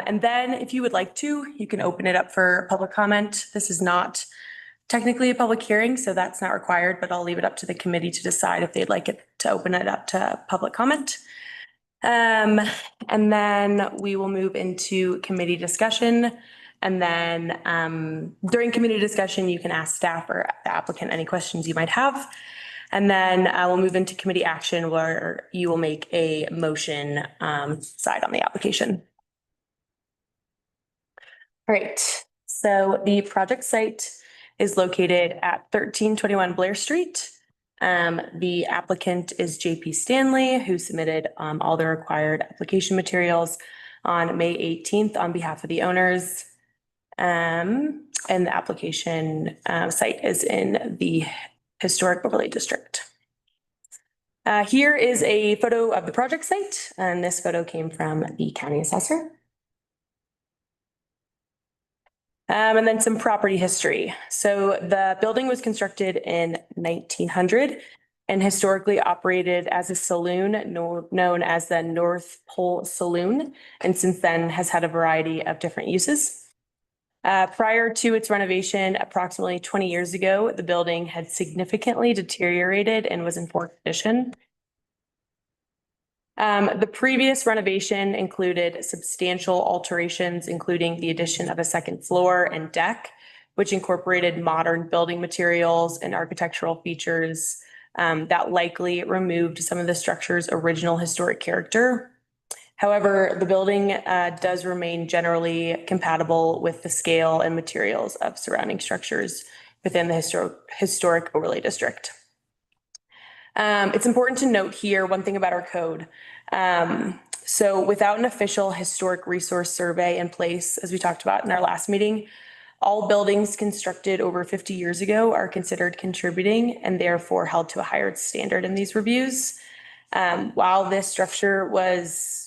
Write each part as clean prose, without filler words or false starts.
And then if you would like to, you can open it up for public comment. This is not technically a public hearing, so that's not required, but I'll leave it up to the committee to decide if they'd like it to open it up to public comment. And then we will move into committee discussion. And then during committee discussion, you can ask staff or the applicant any questions you might have. And then we'll move into committee action where you will make a motion side on the application. All right, so the project site is located at 1321 Blair Street. The applicant is JP Stanley, who submitted all the required application materials on May 18th on behalf of the owners. And the application site is in the Historic Overlay District. Here is a photo of the project site, and this photo came from the county assessor. And then some property history. So the building was constructed in 1900 and historically operated as a saloon known as the North Pole Saloon, and since then has had a variety of different uses. Prior to its renovation, approximately 20 years ago, the building had significantly deteriorated and was in poor condition. The previous renovation included substantial alterations, including the addition of a second floor and deck, which incorporated modern building materials and architectural features that likely removed some of the structure's original historic character. However, the building does remain generally compatible with the scale and materials of surrounding structures within the historic overlay district. It's important to note here one thing about our code. So without an official historic resource survey in place, as we talked about in our last meeting, all buildings constructed over 50 years ago are considered contributing and therefore held to a higher standard in these reviews. While this structure was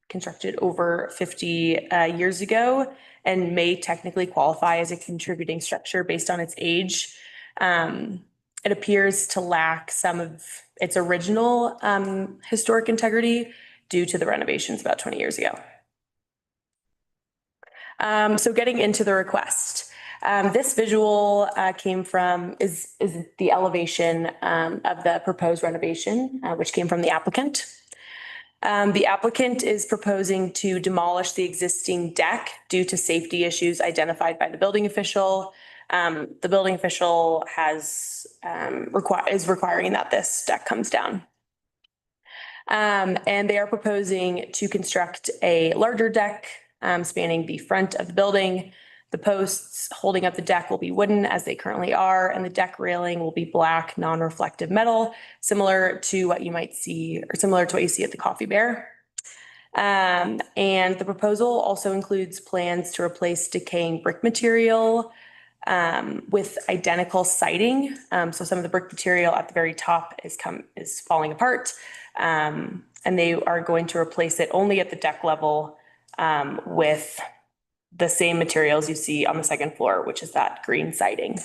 constructed over 50 years ago and may technically qualify as a contributing structure based on its age, it appears to lack some of its original historic integrity due to the renovations about 20 years ago. So getting into the request. This visual is the elevation of the proposed renovation, which came from the applicant. The applicant is proposing to demolish the existing deck due to safety issues identified by the building official. The building official is requiring that this deck comes down. And they are proposing to construct a larger deck spanning the front of the building. The posts holding up the deck will be wooden as they currently are, and the deck railing will be black, non-reflective metal, similar to what you might see or similar to what you see at the Coffee Bear. And the proposal also includes plans to replace decaying brick material with identical siding. So some of the brick material at the very top is falling apart, and they are going to replace it only at the deck level with the same materials you see on the second floor, which is that green siding.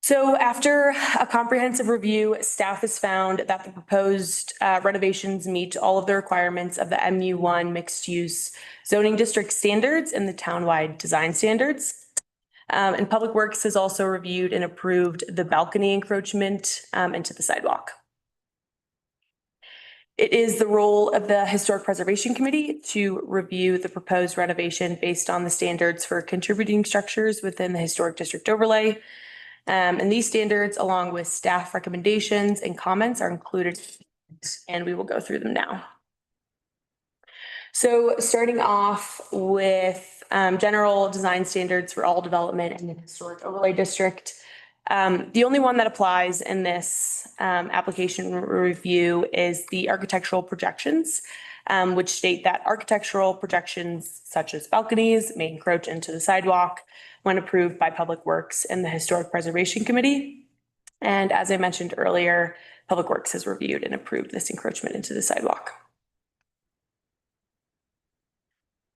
So after a comprehensive review, staff has found that the proposed renovations meet all of the requirements of the MU1 mixed use zoning district standards and the townwide design standards. And Public Works has also reviewed and approved the balcony encroachment into the sidewalk. It is the role of the Historic Preservation Committee to review the proposed renovation based on the standards for contributing structures within the Historic District Overlay. And these standards, along with staff recommendations and comments, are included, and we will go through them now. So starting off with general design standards for all development in the Historic Overlay District. The only one that applies in this application review is the architectural projections, which state that architectural projections such as balconies may encroach into the sidewalk when approved by Public Works and the Historic Preservation Committee. And as I mentioned earlier, Public Works has reviewed and approved this encroachment into the sidewalk.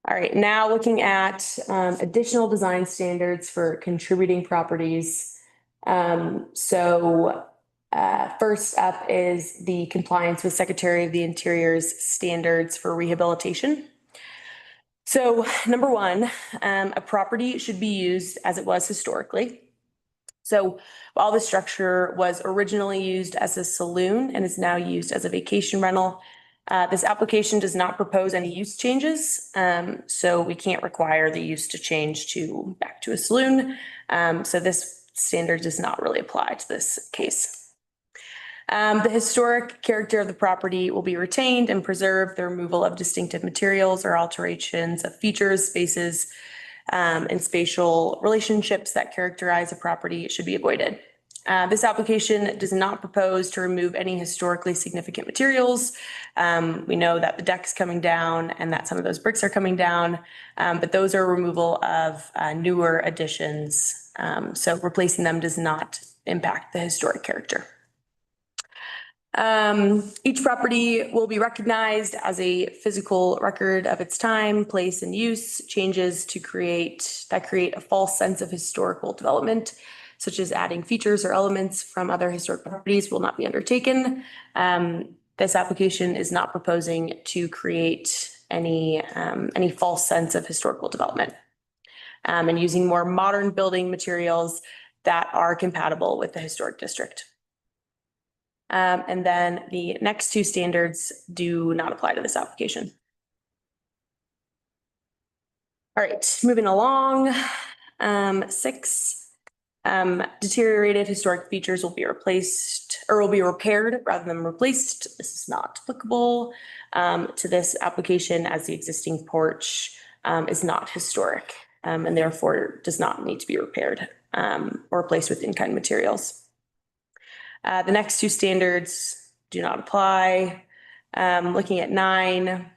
All right, now looking at additional design standards for contributing properties. So First up is the compliance with Secretary of the Interior's standards for rehabilitation. So number one, a property should be used as it was historically. So while the structure was originally used as a saloon and is now used as a vacation rental, this application does not propose any use changes. So we can't require the use to change back to a saloon. So this standard does not really apply to this case. The historic character of the property will be retained and preserved. The removal of distinctive materials or alterations of features, spaces, and spatial relationships that characterize a property should be avoided. This application does not propose to remove any historically significant materials. We know that the deck's coming down and that some of those bricks are coming down, but those are removal of newer additions. So replacing them does not impact the historic character. Each property will be recognized as a physical record of its time, place, and use. Changes that create a false sense of historical development, such as adding features or elements from other historic properties, will not be undertaken. This application is not proposing to create any false sense of historical development, and using more modern building materials that are compatible with the historic district. And then the next two standards do not apply to this application. All right, moving along. 6, deteriorated historic features will be replaced or will be repaired rather than replaced. This is not applicable to this application, as the existing porch is not historic and therefore does not need to be repaired or replaced with in-kind materials. The next two standards do not apply. Looking at 9,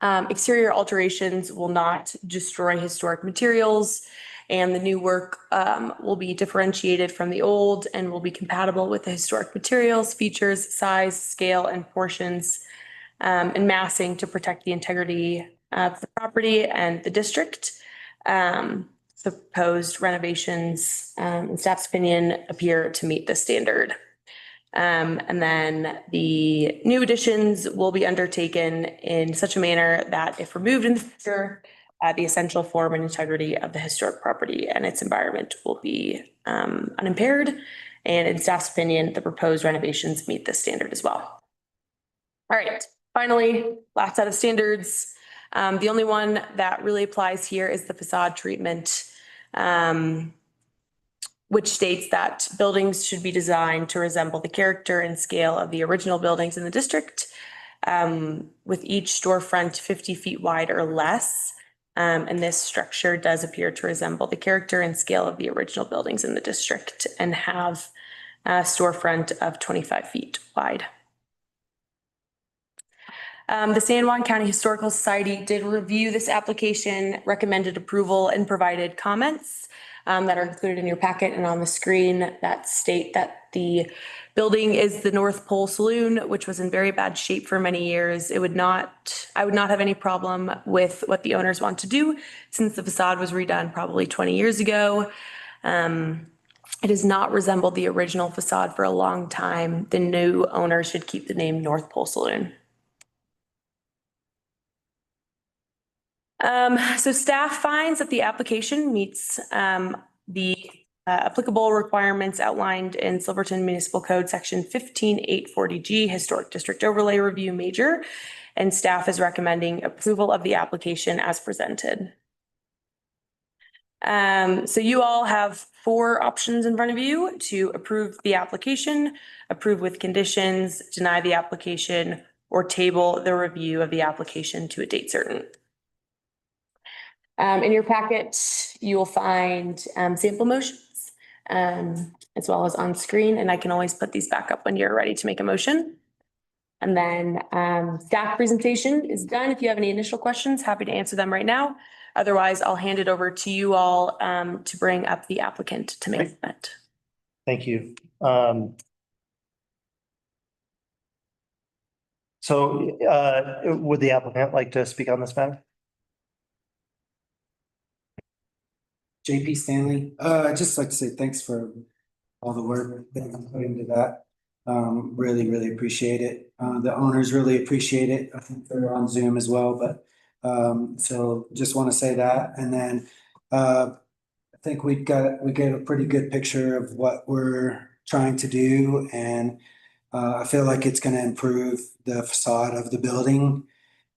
exterior alterations will not destroy historic materials, and the new work will be differentiated from the old and will be compatible with the historic materials, features, size, scale, and portions, and massing to protect the integrity of the property and the district. The proposed renovations, in staff's opinion, appear to meet the standard. And then the new additions will be undertaken in such a manner that if removed in the future, the essential form and integrity of the historic property and its environment will be unimpaired. And in staff's opinion, the proposed renovations meet this standard as well. All right, finally, last set of standards. The only one that really applies here is the facade treatment, which states that buildings should be designed to resemble the character and scale of the original buildings in the district, with each storefront 50 feet wide or less. And this structure does appear to resemble the character and scale of the original buildings in the district and have a storefront of 25 feet wide. The San Juan County Historical Society did review this application, recommended approval, and provided comments that are included in your packet and on the screen that state that the building is the North Pole Saloon, which was in very bad shape for many years. I would not have any problem with what the owners want to do, since the facade was redone probably 20 years ago. It has not resembled the original facade for a long time. The new owner should keep the name North Pole Saloon. So staff finds that the application meets the applicable requirements outlined in Silverton Municipal Code Section 15840G Historic District Overlay Review Major, and staff is recommending approval of the application as presented. So you all have 4 options in front of you to approve the application, approve with conditions, deny the application, or table the review of the application to a date certain. In your packet, you will find sample motions as well as on screen, and I can always put these back up when you're ready to make a motion. And then staff presentation is done. If you have any initial questions, happy to answer them right now. Otherwise, I'll hand it over to you all to bring up the applicant to make a comment. Thank you. So would the applicant like to speak on this matter? JP Stanley. I'd just like to say thanks for all the work that you put into that. Really, really appreciate it. The owners really appreciate it. I think they're on Zoom as well, but so just want to say that. And then I think we gave a pretty good picture of what we're trying to do, and I feel like it's going to improve the facade of the building.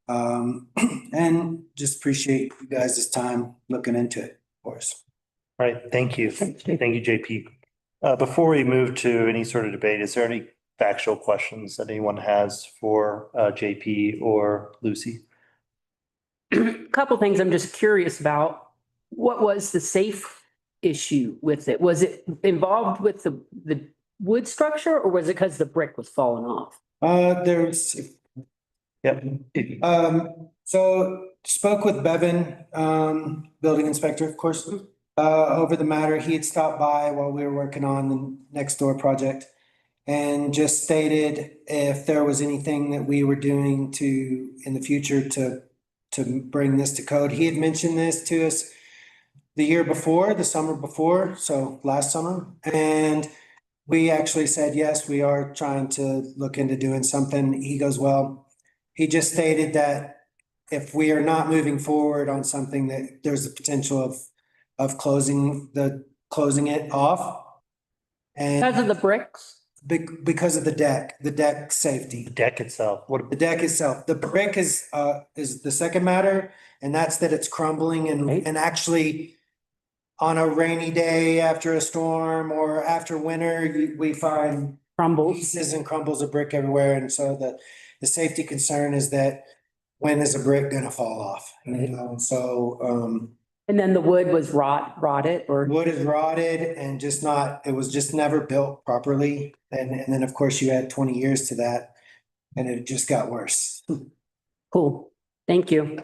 And just appreciate you guys' time looking into it for us. All right, thank you. Thank you, JP. Before we move to any sort of debate, is there any factual questions that anyone has for JP or Lucy? Couple things I'm just curious about. What was the safe issue with it? Was it involved with the wood structure, or was it because the brick was falling off? There's, Yep. so spoke with Bevan, building inspector, of course, over the matter. He had stopped by while we were working on the next door project and just stated if there was anything that we were doing to, in the future, to bring this to code. He had mentioned this to us the year before, the summer before, so last summer. And we actually said, yes, we are trying to look into doing something. He goes, well, he just stated that if we are not moving forward on something, that there's the potential of closing it off. And Because of the bricks? because of the deck safety. The deck itself, The deck itself, the brick is the second matter, and that's that it's crumbling Right. and actually on a rainy day after a storm or after winter, we find Crumbles. pieces and crumbles of brick everywhere. And so the safety concern is that when is a brick gonna fall off? You know, so And then the wood was rotted or? wood is rotted and just not, it was just never built properly. And then, of course, you add 20 years to that and it just got worse. Cool. Thank you.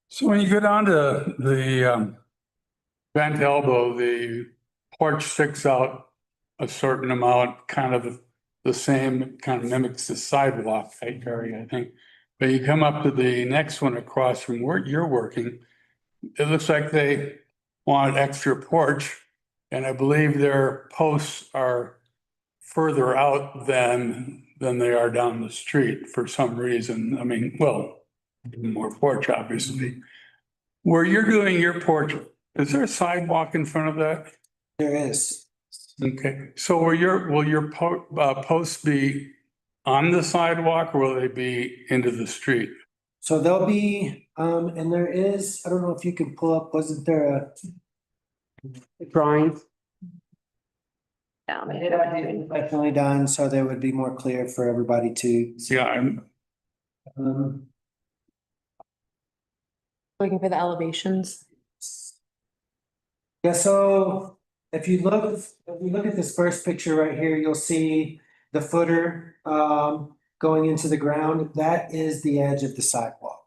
So when you go down to the bent elbow, the porch sticks out a certain amount, kind of the same, kind of mimics the sidewalk area, I think. But you come up to the next one across from where you're working, it looks like they want extra porch. And I believe their posts are further out than they are down the street for some reason. I mean, well, more porch, obviously. Where you're doing your porch, is there a sidewalk in front of that? There is. Okay, so will your posts be on the sidewalk, or will they be into the street? So there'll be, and there is, I don't know if you can pull up, wasn't there a? Drawings. Definitely done, so they would be more clear for everybody to. Yeah, Um, Looking for the elevations. Yeah, so if you look at this first picture right here, you'll see the footer going into the ground. That is the edge of the sidewalk.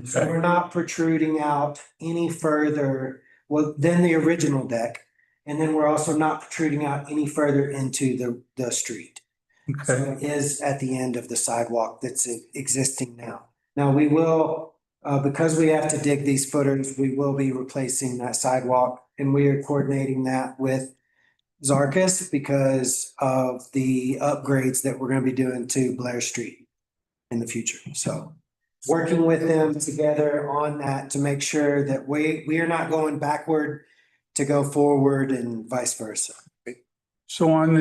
So we're not protruding out any further, well, than the original deck. And then we're also not protruding out any further into the street. So okay. it is at the end of the sidewalk that's existing now. Now we will, because we have to dig these footers, we will be replacing that sidewalk, and we are coordinating that with Zarkus because of the upgrades that we're gonna be doing to Blair Street in the future. So working with them together on that to make sure that we are not going backward to go forward and vice versa. So on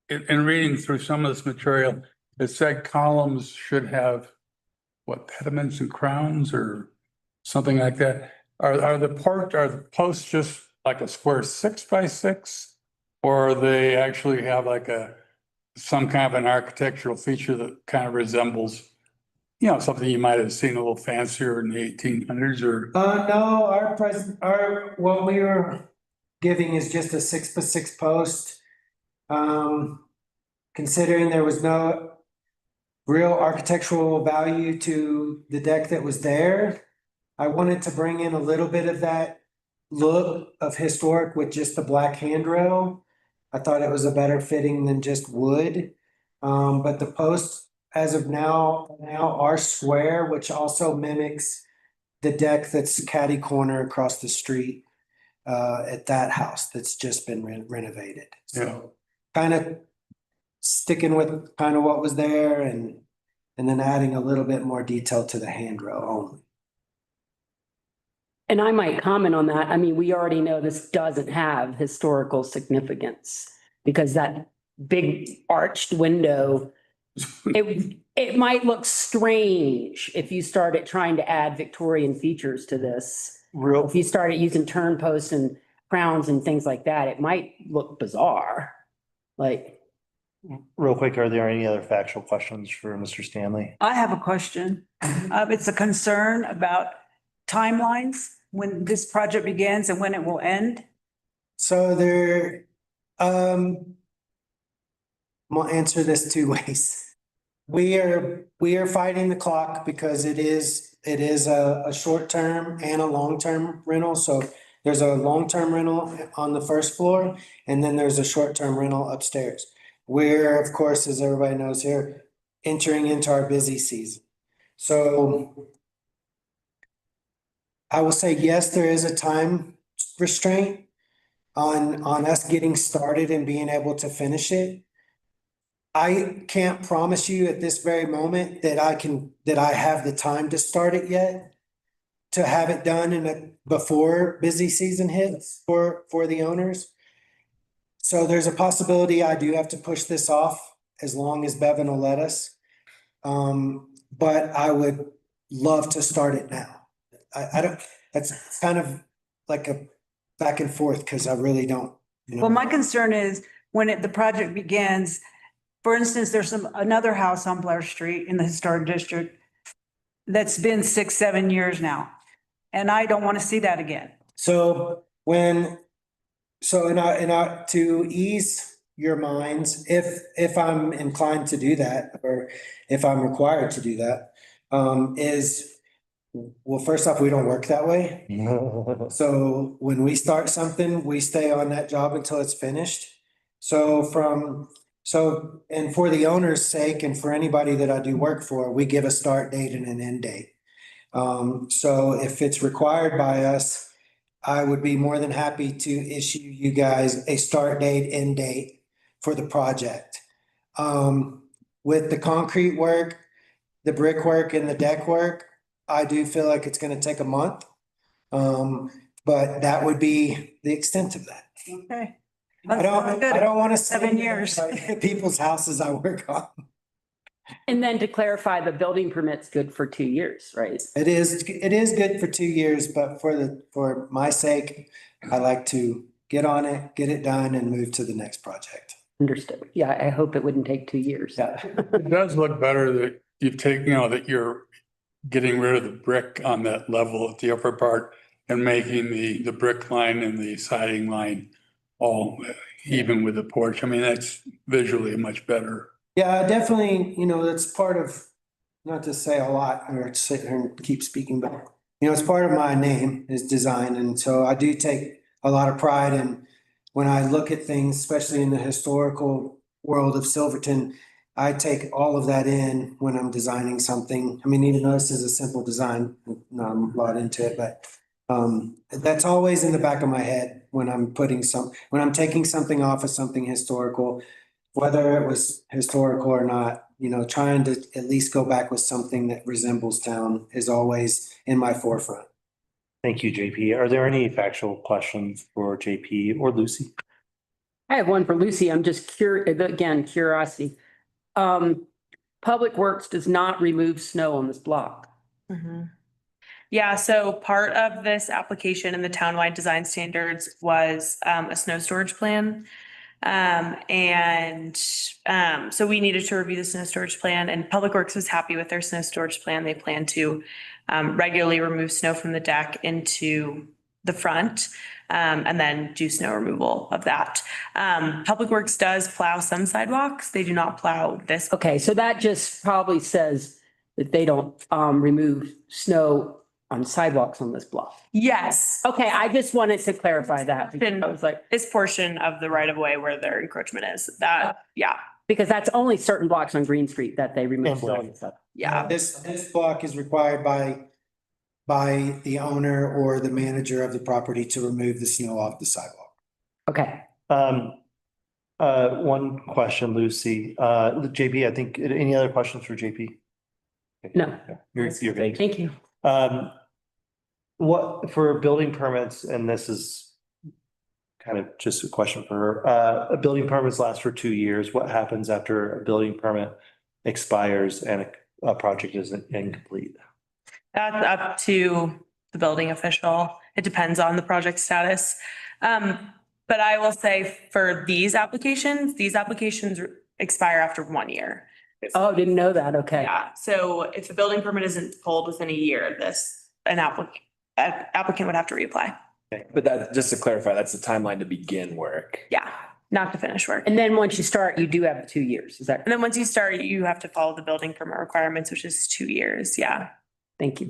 in reading through some of this material, it said columns should have what, pediments and crowns or something like that. Are the posts just like a square 6x6? Or they actually have like some kind of an architectural feature that kind of resembles, something you might have seen a little fancier in the 1800s or? No, what we were giving is just a 6x6 post. Considering there was no real architectural value to the deck that was there, I wanted to bring in a little bit of that look of historic with just the black handrail. I thought it was a better fitting than just wood. But the posts as of now are square, which also mimics the deck that's catty corner across the street. at that house that's just been renovated. Yeah. So kind of sticking with kind of what was there and then adding a little bit more detail to the handrail only. And I might comment on that. I mean, we already know this doesn't have historical significance because that big arched window, it might look strange if you started trying to add Victorian features to this. Real, If you started using turn posts and crowns and things like that, it might look bizarre. Like, real quick, are there any other factual questions for Mr. Stanley? I have a question. It's a concern about timelines, when this project begins and when it will end. So I'll answer this two ways. We are fighting the clock because it is a short-term and a long-term rental. So there's a long-term rental on the first floor and then there's a short-term rental upstairs. We're, of course, as everybody knows here, entering into our busy season. So I will say, yes, there is a time restraint on us getting started and being able to finish it. I can't promise you at this very moment that I have the time to start it yet, to have it done before busy season hits for the owners. So there's a possibility I do have to push this off as long as Bevan will let us. But I would love to start it now. I don't, that's kind of like a back and forth because I really don't, Well, my concern is when the project begins, for instance, there's another house on Blair Street in the historic district that's been 6-7 years now. And I don't want to see that again. So to ease your minds, if I'm inclined to do that, or if I'm required to do that, well, first off, we don't work that way. So when we start something, we stay on that job until it's finished. And for the owner's sake and for anybody that I do work for, we give a start date and an end date. So if it's required by us, I would be more than happy to issue you guys a start date, end date for the project. With the concrete work, the brickwork and the deck work, I do feel like it's gonna take a month. But that would be the extent of that. Okay. I don't wanna. 7 years. People's houses I work on. and then to clarify, the building permit's good for 2 years, right? It is good for 2 years, but for my sake, I like to get on it, get it done and move to the next project. Understood. Yeah, I hope it wouldn't take 2 years. Yeah. It does look better that you've taken, that you're getting rid of the brick on that level at the upper part and making the brick line and the siding line all even with the porch. I mean, that's visually much better. Yeah, definitely, that's part of, not to say a lot or sit here and keep speaking, but it's part of my name is design. And so I do take a lot of pride in when I look at things, especially in the historical world of Silverton, I take all of that in when I'm designing something. I mean, even though this is a simple design, not a lot into it, but that's always in the back of my head when I'm when I'm taking something off of something historical, whether it was historical or not, trying to at least go back with something that resembles town is always in my forefront. Thank you, JP. Are there any factual questions for JP or Lucy? I have one for Lucy. I'm just curious, again, curiosity. Public Works does not remove snow on this block. Mhm. Yeah, so part of this application in the townwide design standards was a snow storage plan. So we needed to review the snow storage plan, and Public Works was happy with their snow storage plan. They plan to regularly remove snow from the deck into the front, and then do snow removal of that. Public Works does plow some sidewalks. They do not plow this. Okay, so that just probably says that they don't remove snow on sidewalks on this block. Yes. Okay, I just wanted to clarify that. I was like, This portion of the right of way where their encroachment is, yeah, because that's only certain blocks on Green Street that they remove snow and stuff. yeah. This block is required by by the owner or the manager of the property to remove the snow off the sidewalk. Okay. One question, Lucy. JP, I think, any other questions for JP? No. You're good. Thank you. What, for building permits, and this is kind of just a question for her, a building permits last for 2 years. What happens after a building permit expires and a project isn't incomplete? That's up to the building official. It depends on the project status. But I will say for these applications expire after 1 year. Oh, didn't know that. Okay. Yeah, so if the building permit isn't pulled within a year, an applicant would have to reapply. But that, just to clarify, that's the timeline to begin work. Yeah, not to finish work. And then once you start, you do have the 2 years. Is that? And then once you start, you have to follow the building permit requirements, which is 2 years. Yeah. Thank you.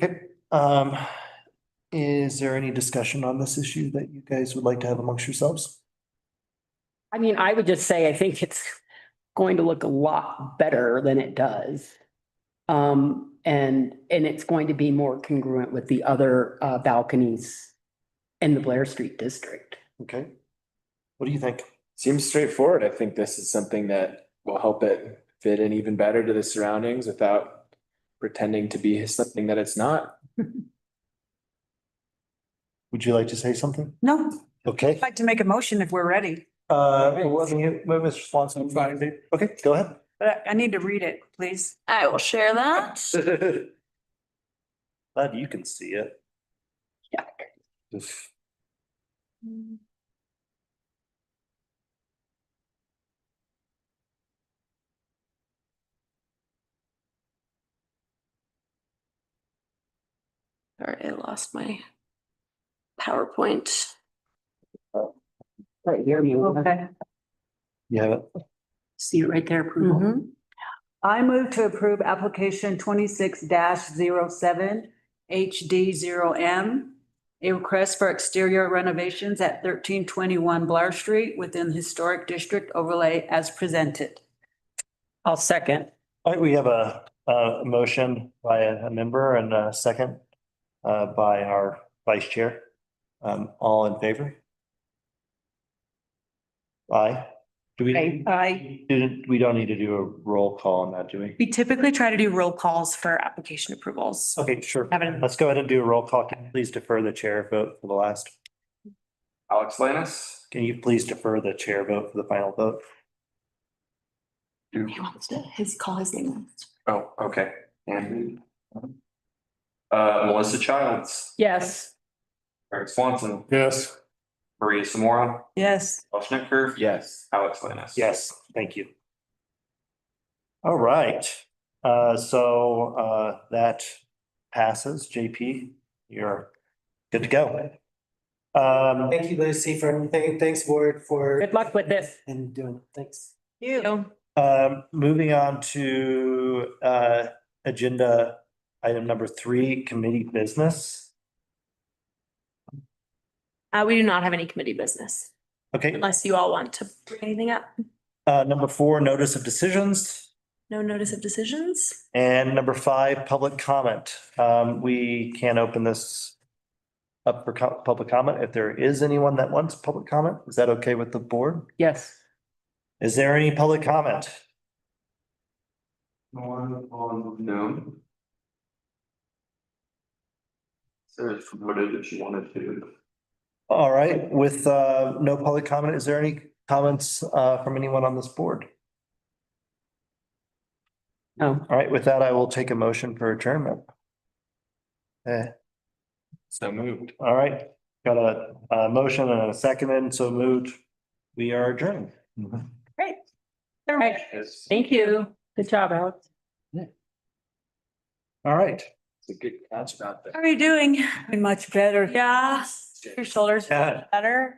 Is there any discussion on this issue that you guys would like to have amongst yourselves? I mean, I would just say, I think it's going to look a lot better than it does. And it's going to be more congruent with the other balconies in the Blair Street district. Okay. What do you think? Seems straightforward. I think this is something that will help it fit in even better to the surroundings without pretending to be something that it's not. Would you like to say something? No, Okay. I'd like to make a motion if we're ready, Wasn't you, Mr. Swanson? Fine. Okay, go ahead. but I need to read it, please. I will share that. Glad you can see it. Yeah. Sorry, I lost my PowerPoint. Right here, you Okay. You have it? see it right there, approval. Mhm. I move to approve application 26-07 HD0M. A request for exterior renovations at 1321 Blair Street within the Historic District overlay as presented. I'll second. All right, we have a motion by a member and a second by our vice chair. All in favor? Aye. Do we, we don't need to do a roll call on that, do we? We typically try to do roll calls for application approvals. Okay, sure. Haven't- Let's go ahead and do a roll call. Can you please defer the chair vote for the last? Alex Lannis? Can you please defer the chair vote for the final vote? He wants to, call his name. Oh, okay. And Melissa Childs, Yes. Eric Swanson, Yes. Maria Samora, Yes. Josh Schnitker. Yes. Alex Lannis. Yes, thank you. All right, so that passes. JP, you're good to go. Thank you, Lucy, for everything. Thanks, board, for. Good luck with this. And doing, it. Thanks. Moving on to agenda item number 3, committee business. We do not have any committee business Okay, unless you all want to bring anything up. number 4, notice of decisions. No notice of decisions. And number 5, public comment. We can open this up for public comment if there is anyone that wants public comment. Is that okay with the board? Yes. Is there any public comment? No one on Zoom. Sarah's promoted if she wanted to. All right, with no public comment, is there any comments from anyone on this board? No. All right, with that, I will take a motion for adjournment. So moved. All right, got a motion and a second and so moved. We are adjourned. Great. All right. Thank you. Good job, Alex. All right. It's a good catch about that. How are you doing? Much better. Yeah, your shoulders Yeah. better.